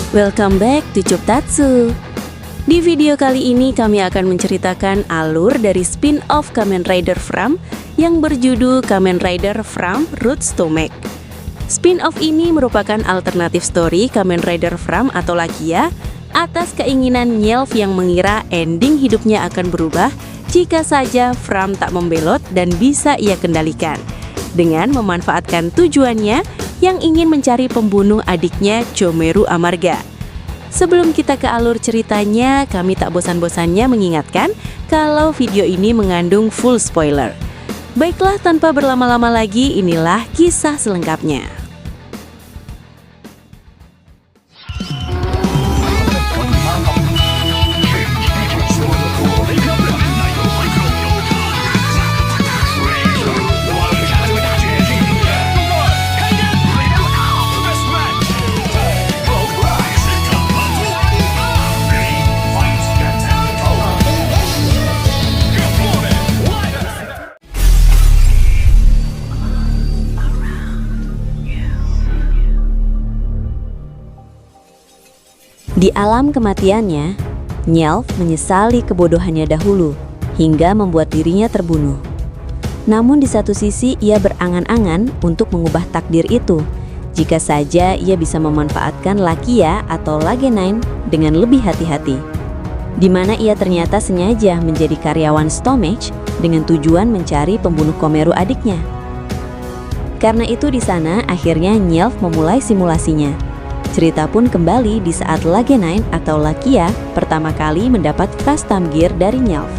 Welcome back to Cuptatsu. Di video kali ini kami akan menceritakan alur dari spin-off Kamen Rider Fram yang berjudul Kamen Rider Fram Root Stomach. Spin-off ini merupakan alternatif story Kamen Rider Fram atau Lakia atas keinginan Nyeolf yang mengira ending hidupnya akan berubah jika saja Fram tak membelot dan bisa ia kendalikan dengan memanfaatkan tujuannya yang ingin mencari pembunuh adiknya Chomeru Amarga. Sebelum kita ke alur ceritanya, kami tak bosan-bosannya mengingatkan kalau video ini mengandung full spoiler. Baiklah, tanpa berlama-lama lagi, inilah kisah selengkapnya. Di alam kematiannya, Nyeolf menyesali kebodohannya dahulu hingga membuat dirinya terbunuh. Namun di satu sisi ia berangan-angan untuk mengubah takdir itu jika saja ia bisa memanfaatkan Lakia atau Lagenain dengan lebih hati-hati, di mana ia ternyata sengaja menjadi karyawan Stomach dengan tujuan mencari pembunuh Chomeru adiknya. Karena itu di sana akhirnya Nyeolf memulai simulasinya. Cerita pun kembali di saat Lagenain atau Lakia pertama kali mendapat custom gear dari Nyeolf.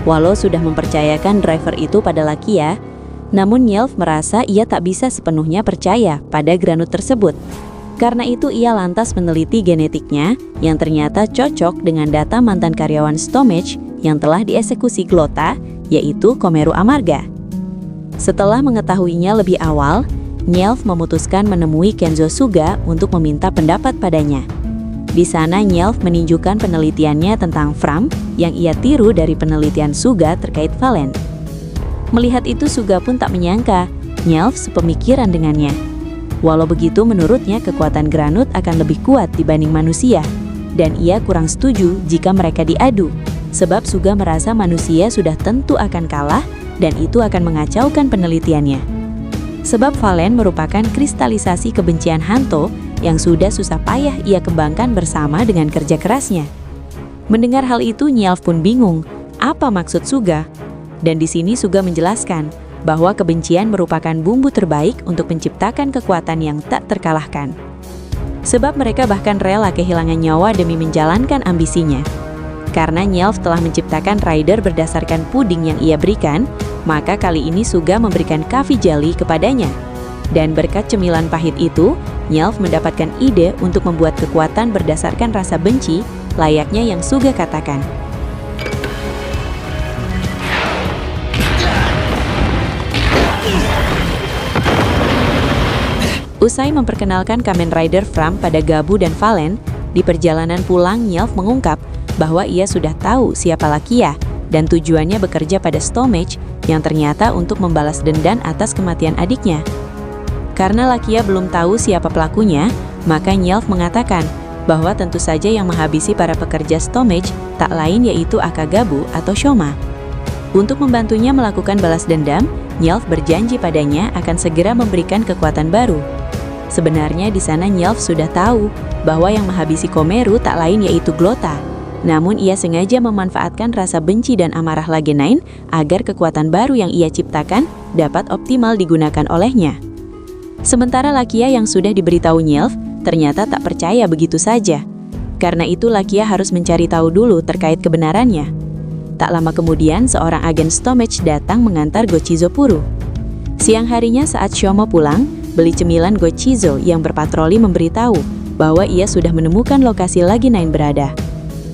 Walau sudah mempercayakan driver itu pada Lakia, namun Nyeolf merasa ia tak bisa sepenuhnya percaya pada granut tersebut. Karena itu ia lantas meneliti genetiknya yang ternyata cocok dengan data mantan karyawan Stomach yang telah dieksekusi Glota, yaitu Chomeru Amarga. Setelah mengetahuinya lebih awal, Nyeolf memutuskan menemui Kenzo Suga untuk meminta pendapat padanya. Di sana Nyeolf menunjukkan penelitiannya tentang Fram yang ia tiru dari penelitian Suga terkait Valen. Melihat itu Suga pun tak menyangka Nyeolf sepemikiran dengannya. Walau begitu menurutnya kekuatan granut akan lebih kuat dibanding manusia, dan ia kurang setuju jika mereka diadu, sebab Suga merasa manusia sudah tentu akan kalah dan itu akan mengacaukan penelitiannya. Sebab Valen merupakan kristalisasi kebencian Hanto yang sudah susah payah ia kembangkan bersama dengan kerja kerasnya. Mendengar hal itu Nyeolf pun bingung, apa maksud Suga? Dan di sini Suga menjelaskan bahwa kebencian merupakan bumbu terbaik untuk menciptakan kekuatan yang tak terkalahkan. Sebab mereka bahkan rela kehilangan nyawa demi menjalankan ambisinya. Karena Nyeolf telah menciptakan rider berdasarkan puding yang ia berikan, maka kali ini Suga memberikan coffee jelly kepadanya. Dan berkat cemilan pahit itu, Nyeolf mendapatkan ide untuk membuat kekuatan berdasarkan rasa benci, layaknya yang Suga katakan. Usai memperkenalkan Kamen Rider Fram pada Gabu dan Valen, di perjalanan pulang Nyeolf mengungkap bahwa ia sudah tahu siapa Lakia dan tujuannya bekerja pada Stomach yang ternyata untuk membalas dendam atas kematian adiknya. Karena Lakia belum tahu siapa pelakunya, maka Nyeolf mengatakan bahwa tentu saja yang menghabisi para pekerja Stomach tak lain yaitu Akagabu atau Shoma. Untuk membantunya melakukan balas dendam, Nyeolf berjanji padanya akan segera memberikan kekuatan baru. Sebenarnya di sana Nyeolf sudah tahu bahwa yang menghabisi Chomeru tak lain yaitu Glota. Namun ia sengaja memanfaatkan rasa benci dan amarah Lagenain agar kekuatan baru yang ia ciptakan dapat optimal digunakan olehnya. Sementara Lakia yang sudah diberitahu Nyeolf ternyata tak percaya begitu saja. Karena itu Lakia harus mencari tahu dulu terkait kebenarannya. Tak lama kemudian seorang agen Stomach datang mengantar Gochizo Puru. Siang harinya saat Shoma pulang, beli cemilan Gochizo yang berpatroli memberitahu bahwa ia sudah menemukan lokasi Lagenain berada.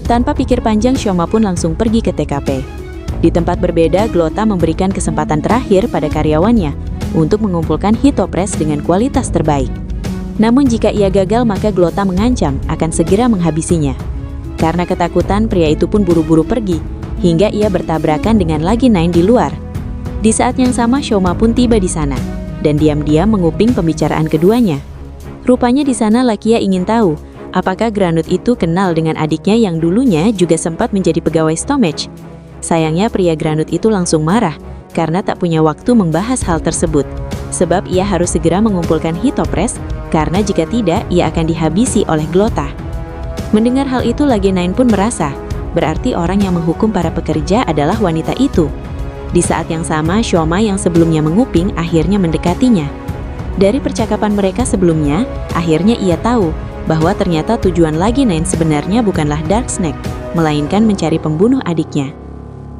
Tanpa pikir panjang, Shoma pun langsung pergi ke TKP. Di tempat berbeda, Glota memberikan kesempatan terakhir pada karyawannya untuk mengumpulkan Hitopress dengan kualitas terbaik. Namun jika ia gagal, maka Glota mengancam akan segera menghabisinya. Karena ketakutan, pria itu pun buru-buru pergi, hingga ia bertabrakan dengan Lagenain di luar. Di saat yang sama, Shoma pun tiba di sana. dan diam-diam menguping pembicaraan keduanya. Rupanya di sana Lakia ingin tahu apakah Granut itu kenal dengan adiknya yang dulunya juga sempat menjadi pegawai Stomach. Sayangnya pria Granut itu langsung marah karena tak punya waktu membahas hal tersebut. Sebab ia harus segera mengumpulkan Hitopres, karena jika tidak ia akan dihabisi oleh Glota. Mendengar hal itu Lagenain pun merasa, berarti orang yang menghukum para pekerja adalah wanita itu. Di saat yang sama Shoma yang sebelumnya menguping akhirnya mendekatinya. Dari percakapan mereka sebelumnya, akhirnya ia tahu bahwa ternyata tujuan Lagenain sebenarnya bukanlah Darksnake, melainkan mencari pembunuh adiknya.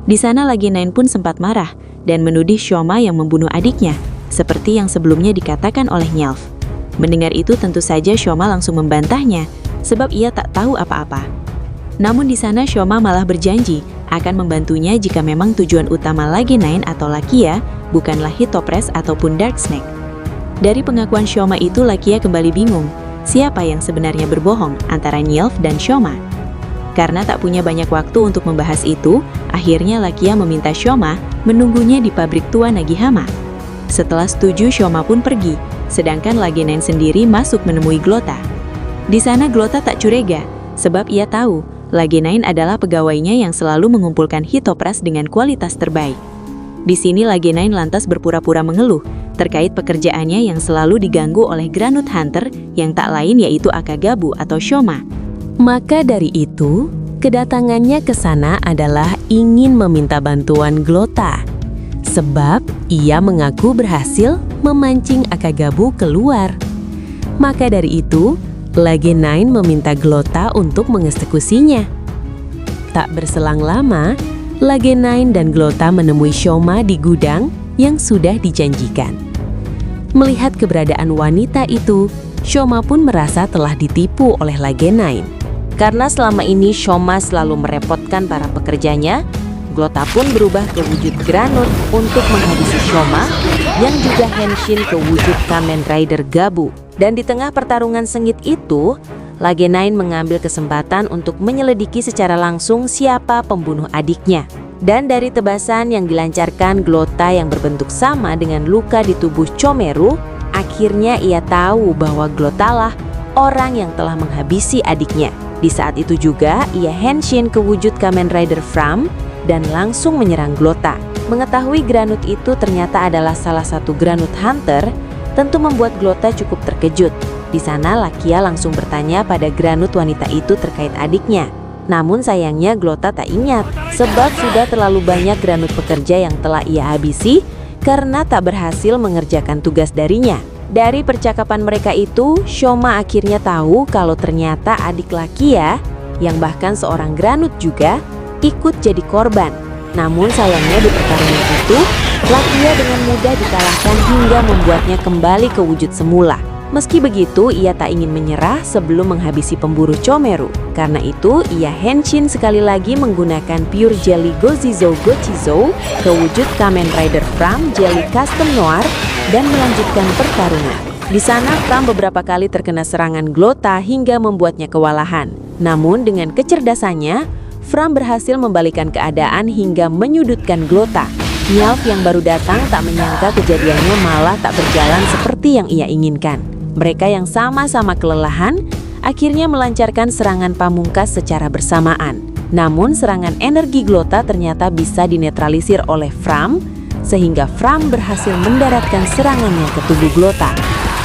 Di sana Lagenain pun sempat marah dan menudih Shoma yang membunuh adiknya, seperti yang sebelumnya dikatakan oleh Nylf. Mendengar itu tentu saja Shoma langsung membantahnya, sebab ia tak tahu apa-apa. Namun di sana Shoma malah berjanji akan membantunya jika memang tujuan utama Lagenain atau Lakia bukanlah Hitopres ataupun Darksnake. Dari pengakuan Shoma itu Lakia kembali bingung, siapa yang sebenarnya berbohong antara Nylf dan Shoma. Karena tak punya banyak waktu untuk membahas itu, akhirnya Lakia meminta Shoma menunggunya di pabrik tua Nagihama. Setelah setuju, Shoma pun pergi, sedangkan Lagenain sendiri masuk menemui Glota. Di sana Glota tak curiga, sebab ia tahu Lagenain adalah pegawainya yang selalu mengumpulkan Hitopras dengan kualitas terbaik. Di sini Lagenain lantas berpura-pura mengeluh terkait pekerjaannya yang selalu diganggu oleh Granut Hunter yang tak lain yaitu Akagabu atau Shoma. Maka dari itu, kedatangannya ke sana adalah ingin meminta bantuan Glota. Sebab ia mengaku berhasil memancing Akagabu keluar. Maka dari itu, Lagenain meminta Glota untuk mengeksekusinya. Tak berselang lama, Lagenain dan Glota menemui Shoma di gudang yang sudah dijanjikan. Melihat keberadaan wanita itu, Shoma pun merasa telah ditipu oleh Lagenain. Karena selama ini Shoma selalu merepotkan para pekerjanya, Glota pun berubah ke wujud Granut untuk menghabisi Shoma yang juga henshin ke wujud Kamen Rider Gabu. Dan di tengah pertarungan sengit itu, Lagenain mengambil kesempatan untuk menyelidiki secara langsung siapa pembunuh adiknya. Dan dari tebasan yang dilancarkan Glota yang berbentuk sama dengan luka di tubuh Chomeru, akhirnya ia tahu bahwa Glota lah orang yang telah menghabisi adiknya. Di saat itu juga ia henshin ke wujud Kamen Rider Fram dan langsung menyerang Glota. Mengetahui Granut itu ternyata adalah salah satu Granut Hunter, tentu membuat Glota cukup terkejut. Di sana Lakia langsung bertanya pada Granut wanita itu terkait adiknya. Namun sayangnya Glota tak ingat, sebab sudah terlalu banyak Granut pekerja yang telah ia habisi karena tak berhasil mengerjakan tugas darinya. Dari percakapan mereka itu, Shoma akhirnya tahu kalau ternyata adik Lakia, yang bahkan seorang Granut juga, ikut jadi korban. Namun sayangnya di pertarungan itu, Lakia dengan mudah dikalahkan hingga membuatnya kembali ke wujud semula. Meski begitu, ia tak ingin menyerah sebelum menghabisi pemburu Chomeru. Karena itu, ia henshin sekali lagi menggunakan Pure Jelly Gozizo Gochizo ke wujud Kamen Rider Fram Jelly Custom Noir dan melanjutkan pertarungan. Di sana, Fram beberapa kali terkena serangan Glota hingga membuatnya kewalahan. Namun dengan kecerdasannya, Fram berhasil membalikan keadaan hingga menyudutkan Glota. Nylf yang baru datang tak menyangka kejadiannya malah tak berjalan seperti yang ia inginkan. Mereka yang sama-sama kelelahan akhirnya melancarkan serangan pamungkas secara bersamaan. Namun serangan energi Glota ternyata bisa dinetralisir oleh Fram, sehingga Fram berhasil mendaratkan serangannya ke tubuh Glota.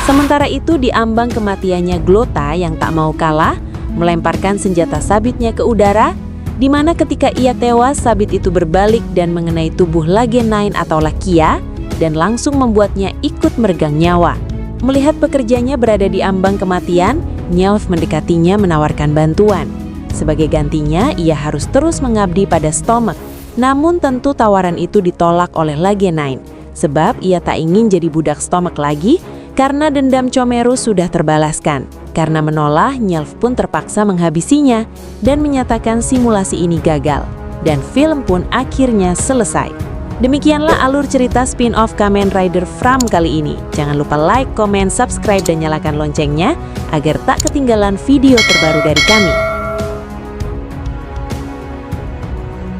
Sementara itu di ambang kematiannya Glota yang tak mau kalah, melemparkan senjata sabitnya ke udara, di mana ketika ia tewas sabit itu berbalik dan mengenai tubuh Lagenain atau Lakia dan langsung membuatnya ikut meregang nyawa. Melihat pekerjanya berada di ambang kematian, Nylf mendekatinya menawarkan bantuan. Sebagai gantinya, ia harus terus mengabdi pada Stomach. Namun tentu tawaran itu ditolak oleh Lagenain, sebab ia tak ingin jadi budak Stomach lagi karena dendam Chomeru sudah terbalaskan. Karena menolak, Nylf pun terpaksa menghabisinya dan menyatakan simulasi ini gagal. Dan film pun akhirnya selesai. Demikianlah alur cerita spin-off Kamen Rider Fram kali ini. Jangan lupa like, komen, subscribe, dan nyalakan loncengnya agar tak ketinggalan video terbaru dari kami.